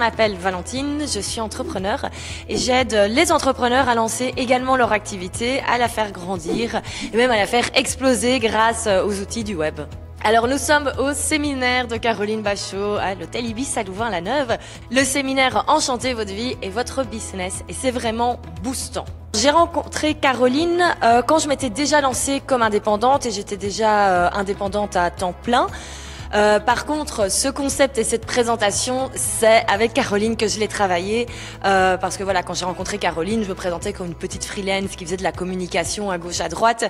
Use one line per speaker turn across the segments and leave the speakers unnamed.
m'appelle Valentine, je suis entrepreneur et j'aide les entrepreneurs à lancer également leur activité, à la faire grandir et même à la faire exploser grâce aux outils du web. Alors nous sommes au séminaire de Caroline Bachot à l'hôtel Ibis à Louvain-la-Neuve. Le séminaire Enchantez votre vie et votre business et c'est vraiment boostant. J'ai rencontré Caroline quand je m'étais déjà lancée comme indépendante et j'étais déjà indépendante à temps plein. Par contre, ce concept et cette présentation, c'est avec Caroline que je l'ai travaillé parce que voilà, quand j'ai rencontré Caroline, je me présentais comme une petite freelance qui faisait de la communication à gauche à droite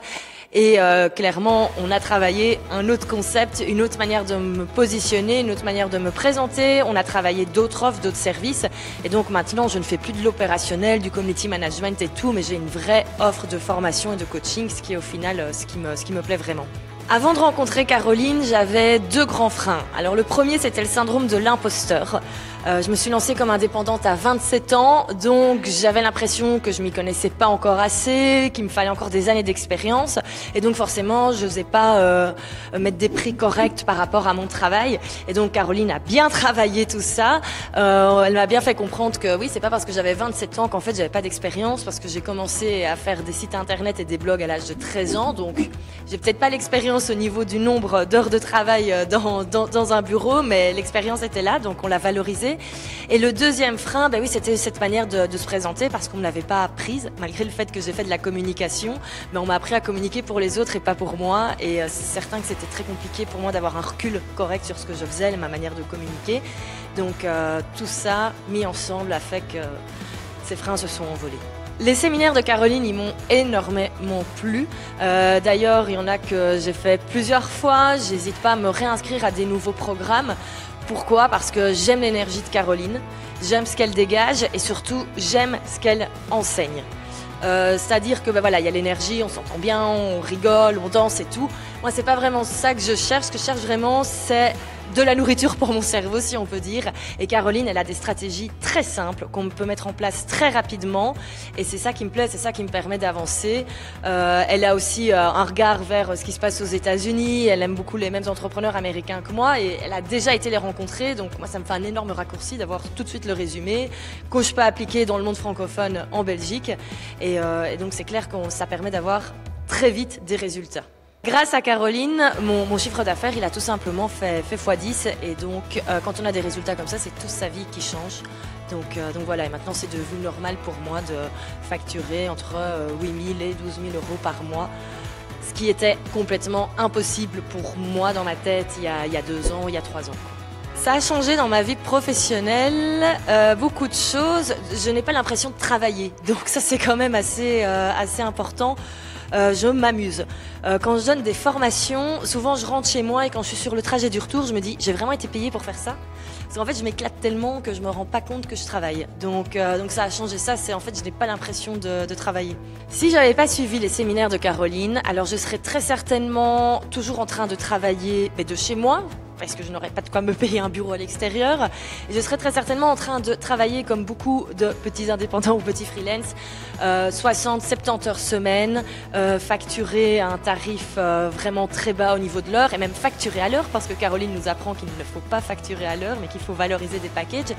et clairement, on a travaillé un autre concept, une autre manière de me positionner, une autre manière de me présenter. On a travaillé d'autres offres, d'autres services et donc maintenant, je ne fais plus de l'opérationnel, du community management et tout, mais j'ai une vraie offre de formation et de coaching, ce qui est au final ce qui me plaît vraiment. Avant de rencontrer Caroline, j'avais deux grands freins. Alors le premier, c'était le syndrome de l'imposteur. Je me suis lancée comme indépendante à 27 ans, donc j'avais l'impression que je m'y connaissais pas encore assez, qu'il me fallait encore des années d'expérience, et donc forcément, je n'osais pas mettre des prix corrects par rapport à mon travail. Et donc Caroline a bien travaillé tout ça. Elle m'a bien fait comprendre que oui, c'est pas parce que j'avais 27 ans qu'en fait j'avais pas d'expérience, parce que j'ai commencé à faire des sites internet et des blogs à l'âge de 13 ans, donc j'ai peut-être pas l'expérience au niveau du nombre d'heures de travail dans un bureau, mais l'expérience était là, donc on l'a valorisée. Et le deuxième frein, ben oui, c'était cette manière de se présenter parce qu'on ne l'avait pas apprise, malgré le fait que j'ai fait de la communication, mais on m'a appris à communiquer pour les autres et pas pour moi. Et c'est certain que c'était très compliqué pour moi d'avoir un recul correct sur ce que je faisais et ma manière de communiquer. Donc tout ça mis ensemble a fait que ces freins se sont envolés. Les séminaires de Caroline, ils m'ont énormément plu. D'ailleurs, il y en a que j'ai fait plusieurs fois. J'hésite pas à me réinscrire à des nouveaux programmes. Pourquoi ? Parce que j'aime l'énergie de Caroline, j'aime ce qu'elle dégage et surtout, j'aime ce qu'elle enseigne. C'est-à-dire que ben voilà, il y a l'énergie, on s'entend bien, on rigole, on danse et tout. Moi, c'est pas vraiment ça que je cherche. Ce que je cherche vraiment, c'est de la nourriture pour mon cerveau, si on peut dire. Et Caroline, elle a des stratégies très simples qu'on peut mettre en place très rapidement. Et c'est ça qui me plaît, c'est ça qui me permet d'avancer. Elle a aussi un regard vers ce qui se passe aux États-Unis. Elle aime beaucoup les mêmes entrepreneurs américains que moi et elle a déjà été les rencontrer. Donc moi, ça me fait un énorme raccourci d'avoir tout de suite le résumé que je peux appliquer dans le monde francophone en Belgique. Et donc c'est clair que ça permet d'avoir très vite des résultats. Grâce à Caroline, mon chiffre d'affaires, il a tout simplement fait x10 et donc quand on a des résultats comme ça, c'est toute sa vie qui change. Donc voilà, et maintenant c'est devenu normal pour moi de facturer entre 8 000 et 12 000 euros par mois, ce qui était complètement impossible pour moi dans ma tête il y a 2 ans, il y a 3 ans. Ça a changé dans ma vie professionnelle, beaucoup de choses. Je n'ai pas l'impression de travailler, donc ça c'est quand même assez important. Je m'amuse. Quand je donne des formations, souvent je rentre chez moi et quand je suis sur le trajet du retour, je me dis j'ai vraiment été payée pour faire ça. Parce qu'en fait, je m'éclate tellement que je me rends pas compte que je travaille. Donc ça a changé ça. C'est en fait, je n'ai pas l'impression de travailler. Si j'avais pas suivi les séminaires de Caroline, alors je serais très certainement toujours en train de travailler, mais de chez moi, parce que je n'aurais pas de quoi me payer un bureau à l'extérieur. Et je serais très certainement en train de travailler comme beaucoup de petits indépendants ou petits freelance, 60-70 heures semaine, facturer à un tarif vraiment très bas au niveau de l'heure et même facturer à l'heure parce que Caroline nous apprend qu'il ne faut pas facturer à l'heure mais qu'il faut valoriser des packages.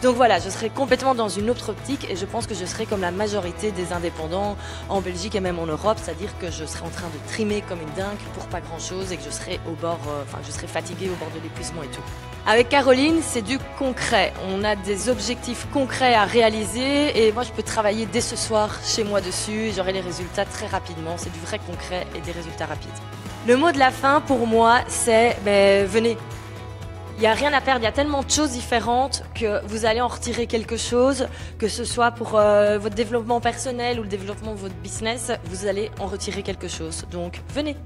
Donc voilà, je serais complètement dans une autre optique et je pense que je serais comme la majorité des indépendants en Belgique et même en Europe, c'est-à-dire que je serais en train de trimer comme une dingue pour pas grand-chose et que je serais au bord, je serais fatiguée au bord de l'épuisement et tout. Avec Caroline, c'est du concret. On a des objectifs concrets à réaliser et moi je peux travailler dès ce soir chez moi dessus et j'aurai les résultats très rapidement. C'est du vrai concret et des résultats rapides. Le mot de la fin pour moi, c'est venez. Il n'y a rien à perdre, il y a tellement de choses différentes que vous allez en retirer quelque chose, que ce soit pour votre développement personnel ou le développement de votre business, vous allez en retirer quelque chose. Donc venez.